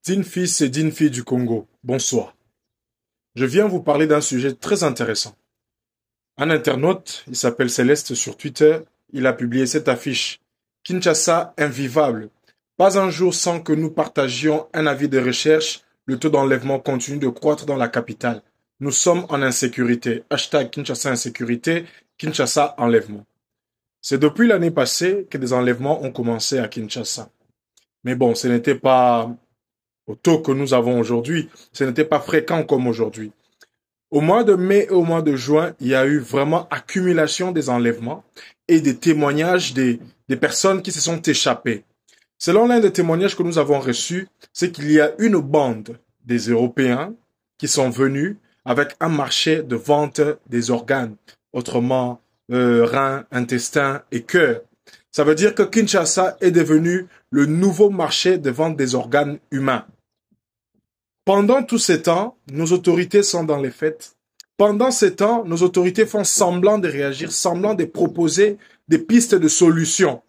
Dignes fils et dignes filles du Congo, bonsoir. Je viens vous parler d'un sujet très intéressant. Un internaute, il s'appelle Céleste sur Twitter, il a publié cette affiche. Kinshasa invivable. Pas un jour sans que nous partagions un avis de recherche, le taux d'enlèvement continue de croître dans la capitale. Nous sommes en insécurité. Hashtag Kinshasa insécurité, Kinshasa enlèvement. C'est depuis l'année passée que des enlèvements ont commencé à Kinshasa. Mais bon, ce n'était pas au taux que nous avons aujourd'hui, ce n'était pas fréquent comme aujourd'hui. Au mois de mai et au mois de juin, il y a eu vraiment accumulation des enlèvements et des témoignages des personnes qui se sont échappées. Selon l'un des témoignages que nous avons reçus, c'est qu'il y a une bande des Européens qui sont venus avec un marché de vente des organes, autrement reins, intestins et cœur. Ça veut dire que Kinshasa est devenu le nouveau marché de vente des organes humains. Pendant tous ces temps, nos autorités sont dans les fêtes. Pendant ces temps, nos autorités font semblant de réagir, semblant de proposer des pistes de solutions.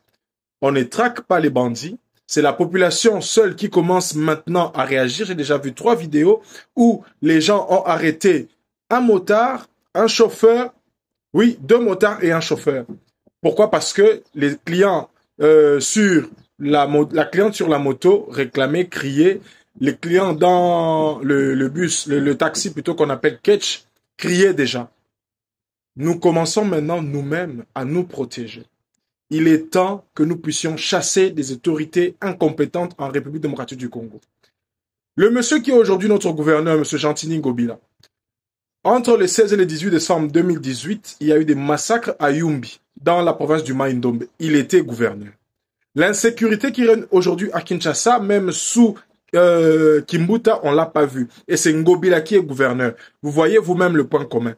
On ne traque pas les bandits. C'est la population seule qui commence maintenant à réagir. J'ai déjà vu 3 vidéos où les gens ont arrêté un motard, un chauffeur, oui, 2 motards et un chauffeur. Pourquoi? Parce que les clients sur la cliente sur la moto réclamait, criait. Les clients dans le bus, le taxi plutôt qu'on appelle Ketch, criaient déjà. Nous commençons maintenant nous-mêmes à nous protéger. Il est temps que nous puissions chasser des autorités incompétentes en République démocratique du Congo. Le monsieur qui est aujourd'hui notre gouverneur, monsieur Gentini Ngobila, entre le 16 et le 18 décembre 2018, il y a eu des massacres à Yumbi, dans la province du Mai-Ndombe. Il était gouverneur. L'insécurité qui règne aujourd'hui à Kinshasa, même sous Kimbuta, on l'a pas vu. Et c'est Ngobila qui est gouverneur. Vous voyez vous-même le point commun.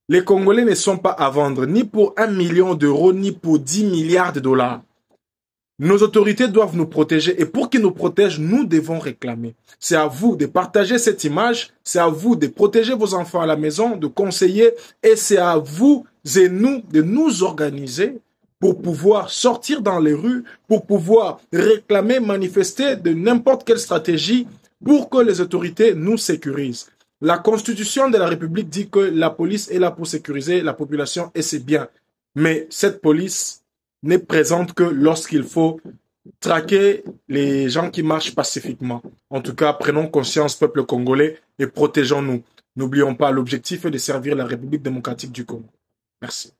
Les Congolais ne sont pas à vendre ni pour 1 million d'euros, ni pour 10 milliards de dollars. Nos autorités doivent nous protéger. Et pour qu'ils nous protègent, nous devons réclamer. C'est à vous de partager cette image. C'est à vous de protéger vos enfants à la maison, de conseiller. Et c'est à vous et nous de nous organiser pour pouvoir sortir dans les rues, pour pouvoir réclamer, manifester de n'importe quelle stratégie pour que les autorités nous sécurisent. La Constitution de la République dit que la police est là pour sécuriser la population et c'est bien. Mais cette police n'est présente que lorsqu'il faut traquer les gens qui marchent pacifiquement. En tout cas, prenons conscience, peuple congolais, et protégeons-nous. N'oublions pas, l'objectif est de servir la République démocratique du Congo. Merci.